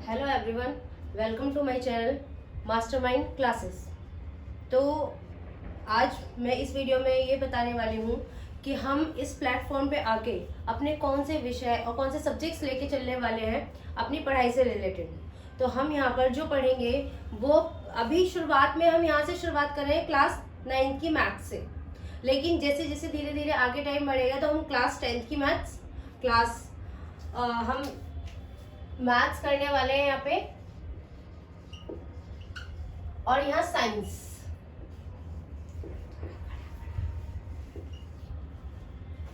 Hello everyone, welcome to my channel mastermind classes. तो आज मैं इस वीडियो में ये बताने वाली हूँ कि हम इस प्लेटफॉर्म पे आके अपने कौन से विषय और कौन से सब्जेक्ट्स लेके चलने वाले हैं अपनी पढ़ाई से रिलेटेड। तो हम यहाँ पर जो पढ़ेंगे वो अभी शुरुआत में हम यहाँ से शुरुआत कर रहे हैं क्लास 9th की मैथ्स से, लेकिन जैसे जैसे धीरे धीरे आगे टाइम बढ़ेगा तो हम क्लास 10th की मैथ्स हम मैथ्स करने वाले हैं यहाँ पे, और यहाँ साइंस।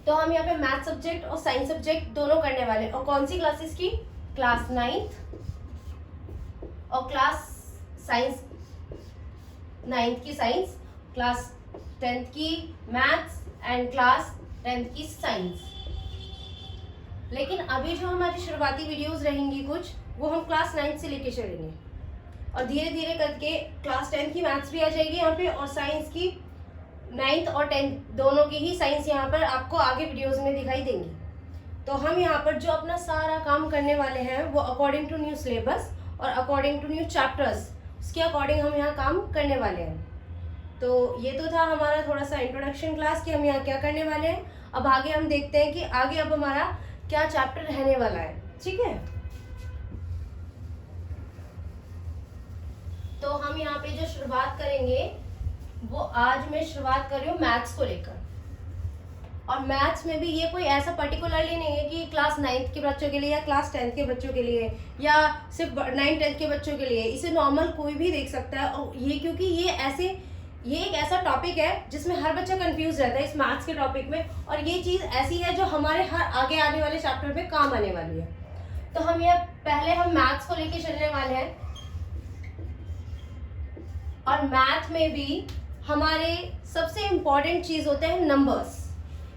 तो हम यहाँ पे मैथ सब्जेक्ट और साइंस सब्जेक्ट दोनों करने वाले हैं। और कौन सी क्लासेस की? क्लास 9th और क्लास साइंस 9th की साइंस, क्लास 10th की मैथ्स एंड क्लास 10th की साइंस। लेकिन अभी जो हमारी शुरुआती वीडियोस रहेंगी कुछ, वो हम क्लास 9th से लेके चलेंगे और धीरे धीरे करके क्लास 10th की मैथ्स भी आ जाएगी यहाँ पे, और साइंस की 9th और 10th दोनों की ही साइंस यहाँ पर आपको आगे वीडियोस में दिखाई देंगी। तो हम यहाँ पर जो अपना सारा काम करने वाले हैं वो अकॉर्डिंग टू न्यू सिलेबस और अकॉर्डिंग टू न्यू चैप्टर्स, उसके अकॉर्डिंग हम यहाँ काम करने वाले हैं। तो ये तो था हमारा थोड़ा सा इंट्रोडक्शन क्लास कि हम यहाँ क्या करने वाले हैं। अब आगे हम देखते हैं कि आगे अब हमारा क्या चैप्टर रहने वाला है, ठीक है। तो हम यहाँ पे जो शुरुआत करेंगे वो आज मैं शुरुआत कर रही हूँ मैथ्स को लेकर। और मैथ्स में भी ये कोई ऐसा पर्टिकुलरली नहीं है कि क्लास 9th के बच्चों के लिए या क्लास 10th के बच्चों के लिए या सिर्फ 9th-10th के बच्चों के लिए। इसे नॉर्मल कोई भी देख सकता है। और ये क्योंकि ये एक ऐसा टॉपिक है जिसमें हर बच्चा कंफ्यूज रहता है इस मैथ्स के टॉपिक में, और ये चीज़ ऐसी है जो हमारे हर आगे आने वाले चैप्टर में काम आने वाली है। तो हम ये पहले हम मैथ्स को लेके चलने वाले हैं। और मैथ में भी हमारे सबसे इम्पोर्टेंट चीज होते हैं नंबर्स,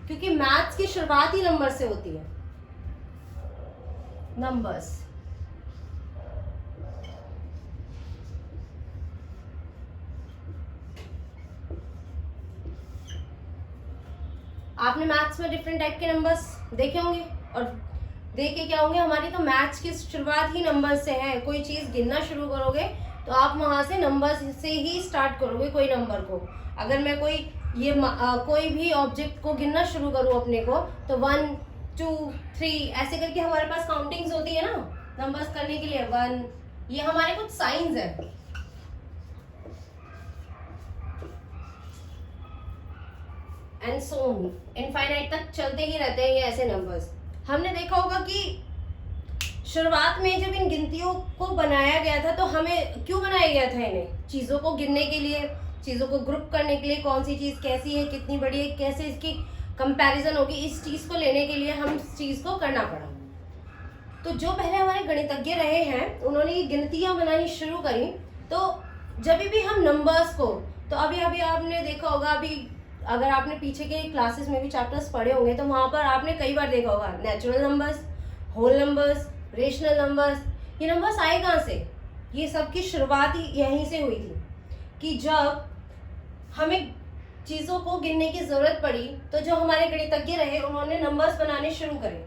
क्योंकि मैथ्स की शुरुआत ही नंबर से होती है। नंबर्स आपने मैथ्स में डिफरेंट टाइप के नंबर्स देखे होंगे, और देखे क्या होंगे, हमारी तो मैथ्स की शुरुआत ही नंबर से है। कोई चीज गिनना शुरू करोगे तो आप वहां से नंबर से ही स्टार्ट करोगे कोई नंबर को। अगर मैं कोई भी ऑब्जेक्ट को गिनना शुरू करूँ अपने को, तो 1 2 3 ऐसे करके हमारे पास काउंटिंग्स होती है ना नंबर्स करने के लिए। 1, ये हमारे कुछ साइंस है। एंड सो ऑन, इनफाइनाइट तक चलते ही रहते हैं ये ऐसे नंबर्स। हमने देखा होगा कि शुरुआत में जब इन गिनतियों को बनाया गया था तो हमें क्यों बनाया गया था? इन्हें चीज़ों को गिनने के लिए, चीज़ों को ग्रुप करने के लिए, कौन सी चीज़ कैसी है, कितनी बड़ी है, कैसे इसकी कंपैरिजन होगी, इस चीज़ को लेने के लिए हम इस चीज़ को करना पड़ा। तो जो पहले हमारे गणितज्ञ रहे हैं उन्होंने ये गिनतियाँ बनानी शुरू करी। तो जब भी हम नंबर्स को, तो अभी आपने देखा होगा, अभी अगर आपने पीछे के क्लासेस में भी चैप्टर्स पढ़े होंगे तो वहाँ पर आपने कई बार देखा होगा natural numbers, whole numbers, rational numbers. ये नंबर्स आए कहाँ से? ये सब की शुरुआत ही यहीं से हुई थी कि जब हमें चीज़ों को गिनने की ज़रूरत पड़ी तो जो हमारे गणितज्ञ रहे उन्होंने नंबर्स बनाने शुरू करे।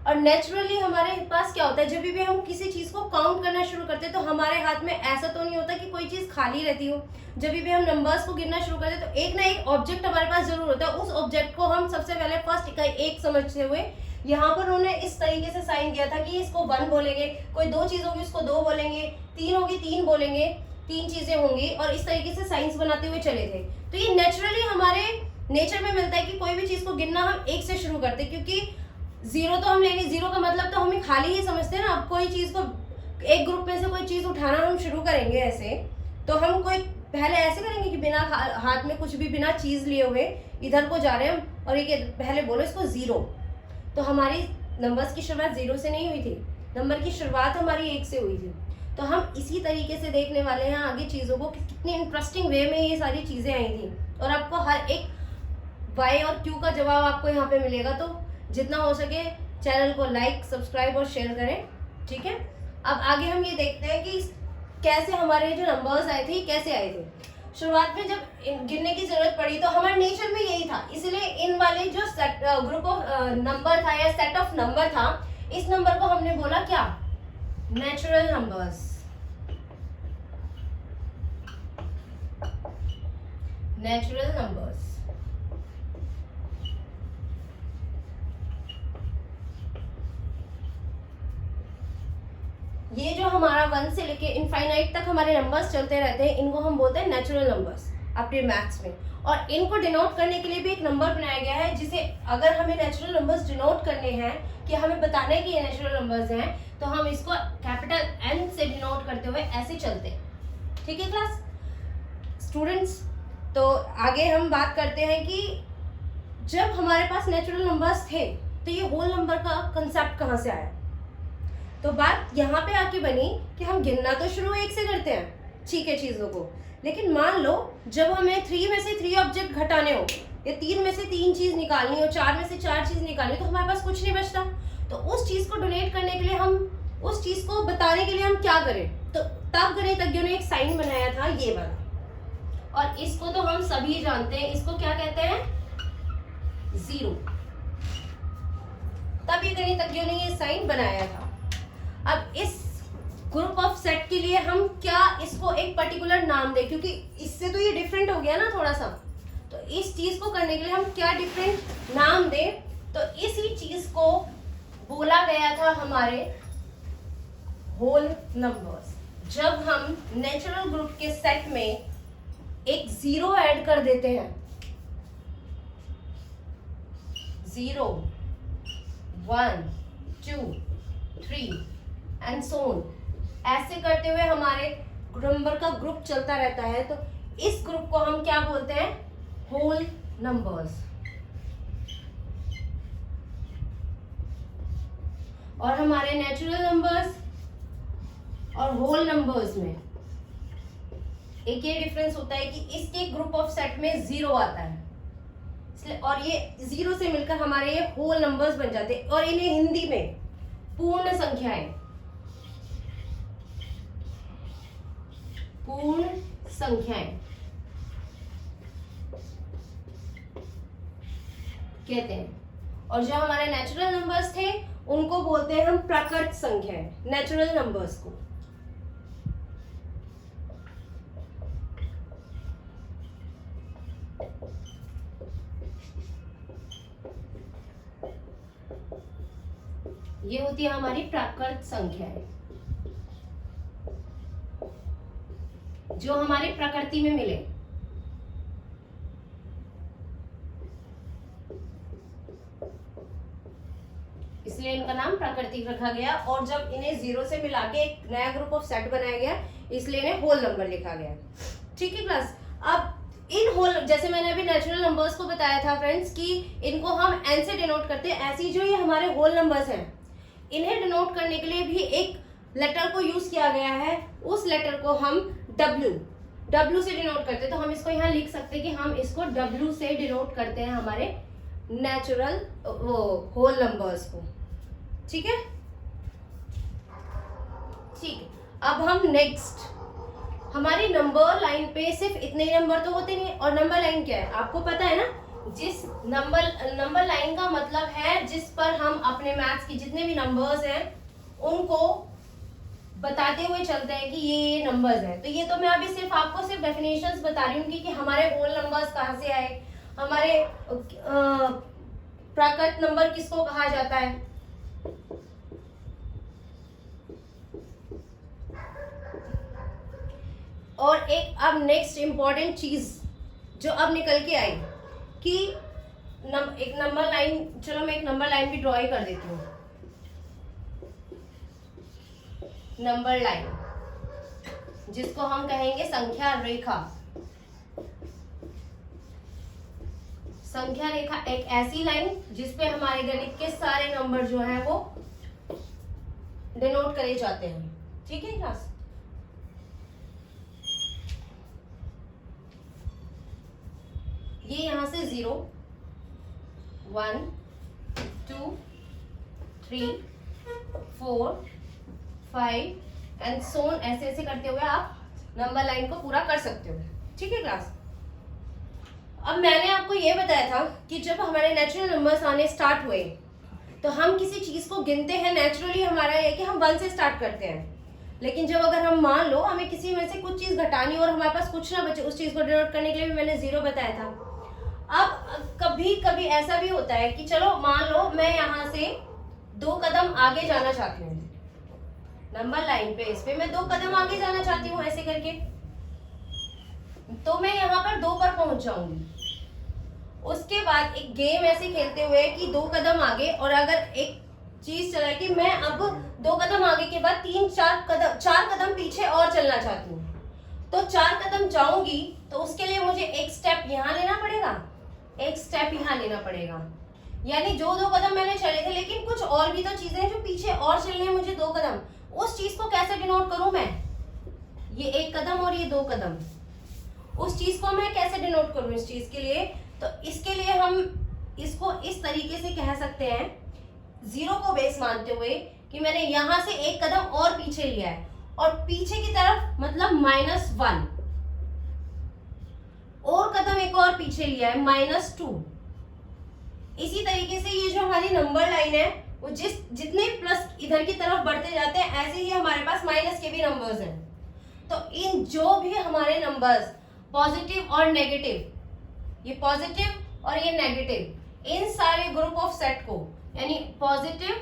और नेचुरली हमारे पास क्या होता है, जब भी हम किसी चीज़ को काउंट करना शुरू करते हैं तो हमारे हाथ में ऐसा तो नहीं होता कि कोई चीज़ खाली रहती हो। जब भी हम नंबर्स को गिनना शुरू करते हैं तो एक ना एक ऑब्जेक्ट हमारे पास जरूर होता है। उस ऑब्जेक्ट को हम सबसे पहले फर्स्ट इकाई एक समझते हुए यहाँ पर उन्होंने इस तरीके से साइन किया था कि इसको 1 बोलेंगे, कोई 2 चीज़ होगी उसको 2 बोलेंगे, 3 होगी 3 बोलेंगे, 3 चीज़ें होंगी, और इस तरीके से साइंस बनाते हुए चले थे। तो ये नेचुरली हमारे नेचर में मिलता है कि कोई भी चीज़ को गिनना हम 1 से शुरू करते हैं, क्योंकि 0 तो हम लेंगे, 0 का मतलब तो हमें खाली ही समझते हैं ना। अब कोई चीज़ को एक ग्रुप में से कोई चीज़ उठाना हम शुरू करेंगे ऐसे, तो हम कोई पहले ऐसे करेंगे कि बिना हाथ में कुछ भी, बिना चीज़ लिए हुए इधर को जा रहे हैं और एक पहले बोलो इसको 0। तो हमारी नंबर्स की शुरुआत 0 से नहीं हुई थी, नंबर की शुरुआत हमारी 1 से हुई थी। तो हम इसी तरीके से देखने वाले हैं आगे चीज़ों को, कितनी इंटरेस्टिंग वे में ये सारी चीज़ें आई थी। और आपको हर एक वाई और क्यू का जवाब आपको यहाँ पे मिलेगा। तो जितना हो सके चैनल को लाइक, सब्सक्राइब और शेयर करें, ठीक है। अब आगे हम ये देखते हैं कि कैसे हमारे जो नंबर्स आए थे कैसे आए थे। शुरुआत में जब गिनने की जरूरत पड़ी तो हमारे नेचर में यही था, इसलिए इन वाले जो ग्रुप ऑफ नंबर था या सेट ऑफ नंबर था, इस नंबर को हमने बोला क्या? Natural numbers, natural numbers. ये जो हमारा 1 से लेके इनफाइनाइट तक हमारे नंबर्स चलते रहते हैं, इनको हम बोलते हैं नेचुरल नंबर्स अपने मैथ्स में। और इनको डिनोट करने के लिए भी एक नंबर बनाया गया है, जिसे अगर हमें नेचुरल नंबर्स डिनोट करने हैं, कि हमें बताना है कि ये नेचुरल नंबर्स हैं, तो हम इसको कैपिटल N से डिनोट करते हुए ऐसे चलते हैं। ठीक है क्लास स्टूडेंट्स, तो आगे हम बात करते हैं कि जब हमारे पास नेचुरल नंबर्स थे तो ये होल नंबर का कंसेप्ट कहाँ से आया। तो बात यहाँ पे आके बनी कि हम गिनना तो शुरू 1 से करते हैं, ठीक है, चीज़ों को, लेकिन मान लो जब हमें 3 में से 3 ऑब्जेक्ट घटाने हो, या 3 में से 3 चीज़ निकालनी हो, 4 में से 4 चीज़ निकालनी हो, तो हमारे पास कुछ नहीं बचता। तो उस चीज़ को डोनेट करने के लिए, हम उस चीज़ को बताने के लिए हम क्या करें, तो तब गणितज्ञों ने एक साइन बनाया था, ये वाला, और इसको तो हम सभी जानते हैं, इसको क्या कहते हैं, 0। तब ये गणितज्ञों ने ये साइन बनाया था। अब इस ग्रुप ऑफ सेट के लिए हम क्या इसको एक पर्टिकुलर नाम दें, क्योंकि इससे तो ये डिफरेंट हो गया ना थोड़ा सा, तो इस चीज को करने के लिए हम क्या डिफरेंट नाम दें, तो इसी चीज को बोला गया था हमारे होल नंबर्स। जब हम नेचुरल ग्रुप के सेट में एक 0 ऐड कर देते हैं, 0 1 2 3 एंड सो ऑन, ऐसे करते हुए हमारे नंबर का ग्रुप चलता रहता है, तो इस ग्रुप को हम क्या बोलते हैं, होल नंबर्स। और हमारे नेचुरल नंबर्स और होल नंबर्स में एक ये डिफरेंस होता है कि इसके ग्रुप ऑफ सेट में 0 आता है, इसलिए, और ये 0 से मिलकर हमारे ये होल नंबर्स बन जाते हैं, और इन्हें हिंदी में पूर्ण संख्याएं, पूर्ण संख्याएं कहते हैं। और जो हमारे नेचुरल नंबर्स थे उनको बोलते हैं हम प्राकृत संख्याएं, नेचुरल नंबर्स को। ये होती है हमारी प्राकृत संख्याएं, जो हमारी प्रकृति में मिले। इसलिए इनका नाम प्राकृतिक रखा गया, और जब इन्हें 0 से मिला के एक नया ग्रुप ऑफ सेट बनाया गया, इसलिए इन्हें होल नंबर लिखा गया। ठीक है क्लास, अब इन होल, जैसे मैंने अभी नेचुरल नंबर्स को बताया था फ्रेंड्स कि इनको हम n से डिनोट करते हैं, ऐसी जो ये हमारे होल नंबर्स हैं, इन्हें डिनोट करने के लिए भी एक लेटर को यूज किया गया है। उस लेटर को हम W से डिनोट करते हैं, तो हम इसको यहाँ लिख सकते हैं कि हम इसको W से डिनोट करते हैं हमारे नेचुरल वो होल नंबर्स को। ठीक है, ठीक है। अब हम नेक्स्ट, हमारी नंबर लाइन पे सिर्फ इतने नंबर तो होते नहीं, और नंबर लाइन क्या है आपको पता है ना, जिस नंबर लाइन का मतलब है जिस पर हम अपने मैथ्स की जितने भी नंबर्स हैं उनको बताते हुए चलते हैं कि ये नंबर्स हैं। तो ये तो मैं अभी सिर्फ आपको सिर्फ डेफिनेशंस बता रही हूँ कि हमारे होल नंबर्स कहाँ से आए, हमारे प्राकृत नंबर किसको कहा जाता है। और एक अब नेक्स्ट इंपॉर्टेंट चीज जो अब निकल के आई कि एक नंबर लाइन, चलो मैं एक नंबर लाइन भी ड्रॉ ही कर देती हूँ। नंबर लाइन जिसको हम कहेंगे संख्या रेखा। संख्या रेखा एक ऐसी लाइन जिसपे हमारे गणित के सारे नंबर जो हैं वो डिनोट करे जाते हैं। ठीक है क्लास, ये यहां से 0 1 2 3 4 5 एंड सो ऑन, ऐसे ऐसे करते हुए आप नंबर लाइन को पूरा कर सकते हो। ठीक है क्लास, अब मैंने आपको ये बताया था कि जब हमारे नेचुरल नंबर्स आने स्टार्ट हुए तो हम किसी चीज को गिनते हैं, नेचुरली हमारा ये कि हम 1 से स्टार्ट करते हैं। लेकिन जब अगर हम मान लो हमें किसी में से कुछ चीज घटानी और हमारे पास कुछ ना बचे, उस चीज को डिनोट करने के लिए भी मैंने 0 बताया था। अब कभी कभी ऐसा भी होता है कि चलो मान लो मैं यहाँ से 2 कदम आगे जाना चाहती हूँ, नंबर लाइन पे इस पे मैं 2 कदम आगे जाना चाहती हूँ ऐसे करके, तो मैं यहाँ पर 2 पर पहुंच जाऊंगी। उसके बाद एक गेम ऐसे खेलते हुए कि 2 कदम आगे, और अगर एक चीज चला कि मैं अब 2 कदम आगे के बाद 4 कदम पीछे और चलना चाहती हूँ, तो 4 कदम जाऊंगी तो उसके लिए मुझे एक स्टेप यहाँ लेना पड़ेगा, एक स्टेप यहाँ लेना पड़ेगा। यानी जो 2 कदम मैंने चले थे, लेकिन कुछ और भी तो चीजें हैं जो पीछे और चलने हैं मुझे 2 कदम, उस चीज को कैसे डिनोट करूं मैं? ये 1 कदम और ये 2 कदम, उस चीज को मैं कैसे डिनोट करूं इस चीज के लिए? तो इसके लिए हम इसको इस तरीके से कह सकते हैं, 0 को बेस मानते हुए कि मैंने यहां से 1 कदम और पीछे लिया है, और पीछे की तरफ मतलब -1, और कदम एक और पीछे लिया है -2। इसी तरीके से ये जो हमारी नंबर लाइन है वो जितने प्लस इधर की तरफ बढ़ते जाते हैं, ऐसे ही हमारे पास माइनस के भी नंबर्स हैं। तो इन जो भी हमारे नंबर्स पॉजिटिव और नेगेटिव, ये पॉजिटिव और ये नेगेटिव, इन सारे ग्रुप ऑफ सेट को, यानी पॉजिटिव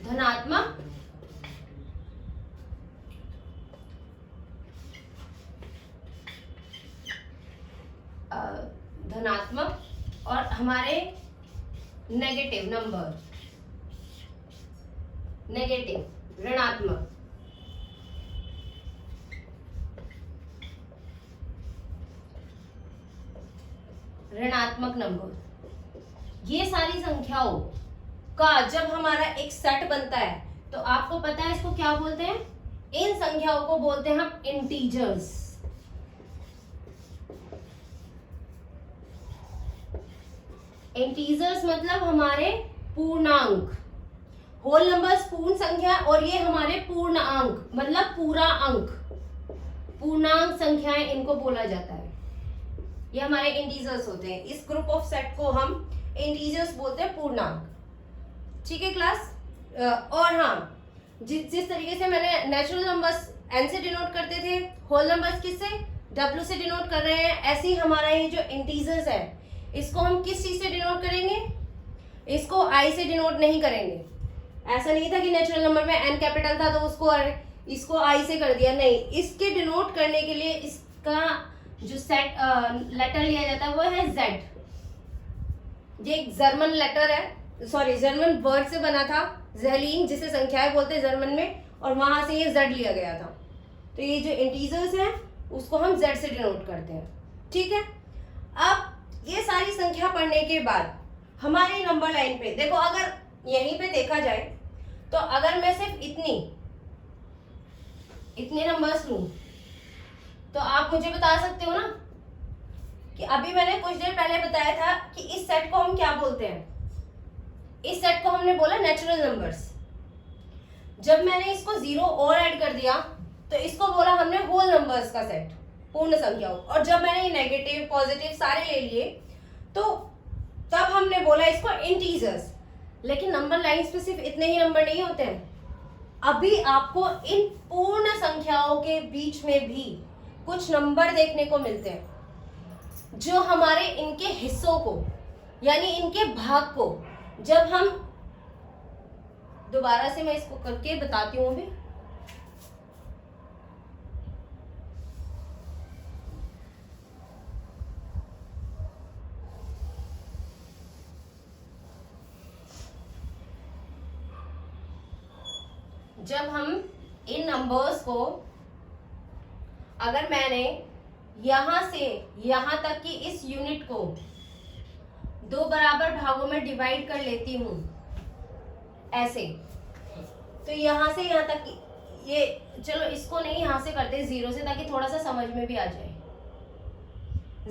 धनात्मक, और हमारे नेगेटिव नंबर, नेगेटिव ऋणात्मक, नंबर, ये सारी संख्याओं का जब हमारा एक सेट बनता है तो आपको पता है इसको क्या बोलते हैं? इन संख्याओं को बोलते हैं हम इंटीजर्स। इंटीजर्स मतलब हमारे पूर्णांक, होल नंबर्स पूर्ण संख्या, और ये हमारे पूर्ण अंक मतलब पूरा अंक, पूर्णांक संख्याएं इनको बोला जाता है। ये हमारे इंटीजर्स होते हैं। इस ग्रुप ऑफ सेट को हम इंटीजर्स बोलते हैं, पूर्णांक। ठीक है क्लास? और हाँ, जिस तरीके से मैंने नेचुरल नंबर्स n से डिनोट करते थे, होल नंबर्स किससे? w से डिनोट कर रहे हैं। ऐसे ही हमारा ये जो इंटीजर्स है इसको हम किस चीज से डिनोट करेंगे? इसको i से डिनोट नहीं करेंगे। ऐसा नहीं था कि नेचुरल नंबर में n कैपिटल था तो इसको i से कर दिया, नहीं। इसके डिनोट करने के लिए इसका जो सेट लेटर लिया जाता है वो है z। ये एक जर्मन लेटर है, सॉरी जर्मन वर्ड से बना था, ज़हलीन, जिसे संख्याएं बोलते हैं जर्मन में, और वहां से ये z लिया गया था। तो ये जो इंटीजर्स हैं उसको हम z से डिनोट करते हैं। ठीक है? अब ये सारी संख्या पढ़ने के बाद हमारी नंबर लाइन पे देखो, अगर यहीं पे देखा जाए तो अगर मैं सिर्फ इतने नंबर्स लूं तो आप मुझे बता सकते हो ना कि अभी मैंने कुछ देर पहले बताया था कि इस सेट को हम क्या बोलते हैं? इस सेट को हमने बोला नेचुरल नंबर्स। जब मैंने इसको 0 और ऐड कर दिया तो इसको बोला हमने होल नंबर्स का सेट, पूर्ण संख्याओं। और जब मैंने ये नेगेटिव पॉजिटिव सारे ले लिए तो तब हमने बोला इसको इंटीजर्स। लेकिन नंबर लाइन्स पे सिर्फ इतने ही नंबर नहीं होते हैं, अभी आपको इन पूर्ण संख्याओं के बीच में भी कुछ नंबर देखने को मिलते हैं जो हमारे इनके हिस्सों को, यानी इनके भाग को, जब हम दोबारा से मैं इसको करके बताती हूँ अभी। जब हम इन नंबर्स को, अगर मैंने यहां से यहां तक की इस यूनिट को 2 बराबर भागों में डिवाइड कर लेती हूं ऐसे, तो यहां से यहां तक की ये, चलो इसको नहीं यहां से करते 0 से, ताकि थोड़ा सा समझ में भी आ जाए।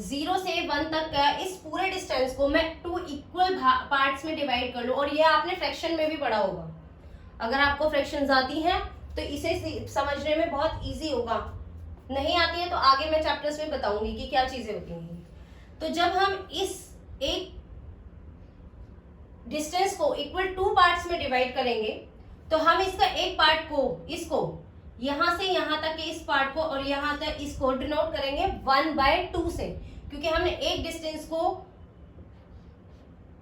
0 से 1 तक का इस पूरे डिस्टेंस को मैं 2 इक्वल पार्ट्स में डिवाइड कर लूं। और ये आपने फ्रैक्शन में भी पढ़ा होगा, अगर आपको फ्रैक्शंस आती हैं तो इसे समझने में बहुत इजी होगा। नहीं आती है तो आगे मैं चैप्टर्स में बताऊंगी कि क्या चीजें होती हैं। तो जब हम इस एक डिस्टेंस को इक्वल 2 पार्ट्स में डिवाइड करेंगे तो हम इसका एक पार्ट को, इसको यहां से यहां तक के इस पार्ट को और यहां तक इसको डिनोट करेंगे 1/2 से, क्योंकि हमने एक डिस्टेंस को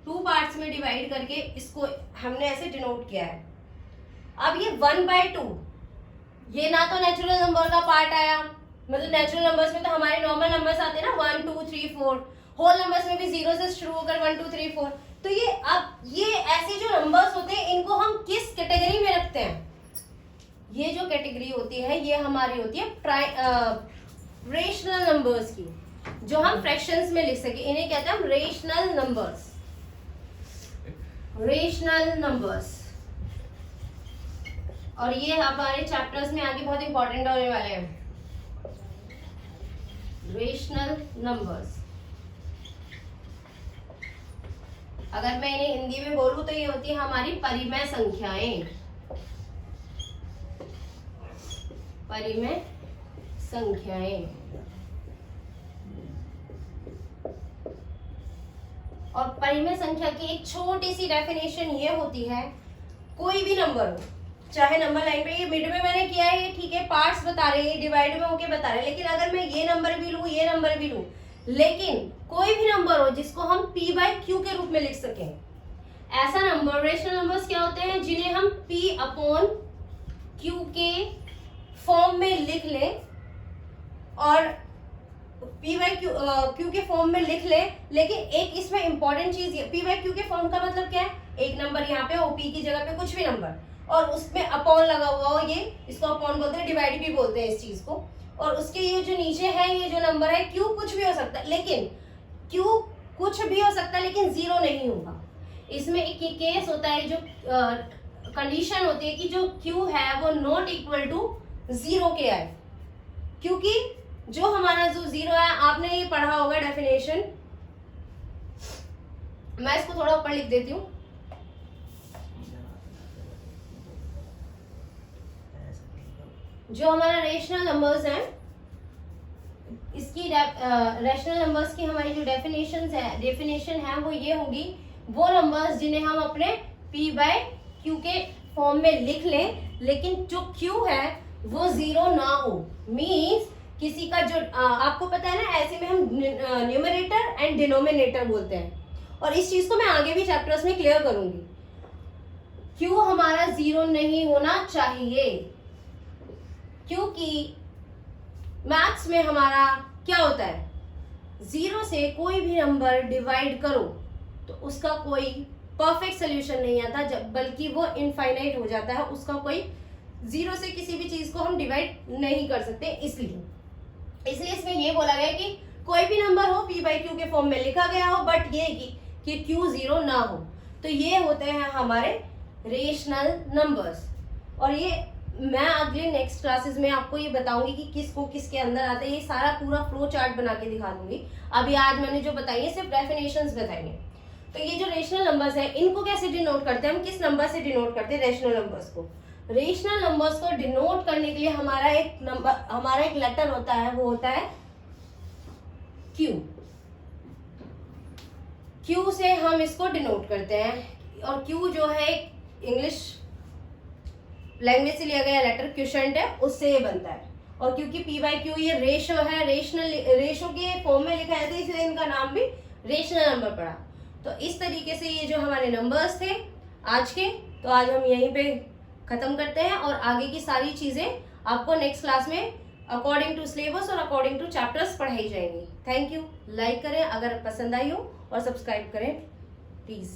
2 पार्ट्स में डिवाइड करके इसको हमने ऐसे डिनोट किया है। अब ये 1/2 ये ना तो नेचुरल नंबर का पार्ट आया, मतलब नेचुरल नंबर्स में तो हमारे नॉर्मल नंबर्स आते हैं ना 1 2 3 4, होल नंबर्स में भी 0 से शुरू होकर 1 2 3 4। तो ये अब ये ऐसे जो नंबर्स होते हैं इनको हम किस कैटेगरी में रखते हैं? ये जो कैटेगरी होती है ये हमारी होती है रेशनल नंबर्स की, जो हम फ्रैक्शंस में लिख सके, इन्हें कहते हैं हम रेशनल नंबर्स। रेशनल नंबर्स, और ये हमारे चैप्टर्स में आगे बहुत इंपॉर्टेंट होने वाले हैं। रेशनल नंबर्स, अगर मैं इन्हें हिंदी में बोलूं तो ये होती है हमारी परिमेय संख्याएं। परिमेय संख्याएं, और परिमेय संख्या की एक छोटी सी डेफिनेशन ये होती है, कोई भी नंबर हो, चाहे नंबर लाइन पे, ये मिड में मैंने किया है, ये ठीक है, पार्ट्स बता रहे हैं, डिवाइड में होके बता रहे हैं, लेकिन अगर मैं ये नंबर भी लूं, ये नंबर भी लूं, लेकिन कोई भी नंबर हो जिसको हम p/q के रूप में लिख सकें, ऐसा नंबर, रेशनल नंबर्स क्या होते हैं? जिन्हें हम p/q के फॉर्म में लिख लें, और p/q के फॉर्म में लिख ले, लेकिन एक इसमें इंपॉर्टेंट चीज है, p/q के फॉर्म का मतलब क्या है? एक नंबर यहाँ पे, p की जगह पे कुछ भी नंबर, और उसमें अपॉन लगा हुआ हो, ये इसको अपॉन बोलते हैं, डिवाइड भी बोलते हैं इस चीज को, और उसके ये जो नीचे है, ये जो नंबर है q कुछ भी हो सकता है, लेकिन q कुछ भी हो सकता है लेकिन 0 नहीं होगा। इसमें एक केस होता है, जो कंडीशन होती है कि जो q है वो नॉट इक्वल टू 0 के आए, क्योंकि जो हमारा जो 0 है, आपने ये पढ़ा होगा डेफिनेशन, मैं इसको थोड़ा ऊपर लिख देती हूँ। जो हमारा रेशनल नंबर्स हैं, इसकी रेशनल नंबर्स की हमारी जो डेफिनेशन है वो ये होगी, वो नंबर्स जिन्हें हम अपने p/q के फॉर्म में लिख लें, लेकिन जो q है वो 0 ना हो। मींस किसी का जो आपको पता है ना, ऐसे में हम न्यूमरेटर एंड डिनोमिनेटर बोलते हैं, और इस चीज को मैं आगे भी चैप्टर्स में क्लियर करूंगी। q हमारा 0 नहीं होना चाहिए, क्योंकि मैथ्स में हमारा क्या होता है, 0 से कोई भी नंबर डिवाइड करो तो उसका कोई परफेक्ट सोल्यूशन नहीं आता, बल्कि वो इनफाइनाइट हो जाता है, उसका कोई 0 से किसी भी चीज को हम डिवाइड नहीं कर सकते। इसलिए इसमें ये बोला गया कि कोई भी नंबर हो p/q के फॉर्म में लिखा गया हो, बट ये कि q 0 ना हो, तो ये होते हैं हमारे रेशनल नंबर्स। और ये मैं अगले नेक्स्ट क्लासेस में आपको ये बताऊंगी कि किसको किसके अंदर आता है, ये सारा पूरा फ्लो चार्ट बना के दिखा दूंगी। अभी आज मैंने जो बताई है सिर्फ डेफिनेशंस बताएंगे। तो ये जो रेशनल नंबर्स हैं, इनको कैसे डिनोट करते हैं, हम किस नंबर से डिनोट करते हैं रेशनल नंबर्स को? रेशनल नंबर्स को डिनोट करने के लिए हमारा एक लेटर होता है, वो होता है Q। Q से हम इसको डिनोट करते हैं, और Q जो है इंग्लिश लैंग्वेज से लिया गया लेटर, क्वोशंट है, उससे ये बनता है। और क्योंकि p/q ये रेशो है, रेशो के फॉर्म में लिखा है, तो इसलिए इनका नाम भी रेशनल नंबर पड़ा। तो इस तरीके से ये जो हमारे नंबर्स थे आज के, तो आज हम यहीं पे खत्म करते हैं, और आगे की सारी चीजें आपको नेक्स्ट क्लास में अकॉर्डिंग टू सिलेबस और अकॉर्डिंग टू चैप्टर्स पढ़ाई जाएंगी। Thank you. लाइक करें अगर पसंद आई हो, और सब्सक्राइब करें प्लीज।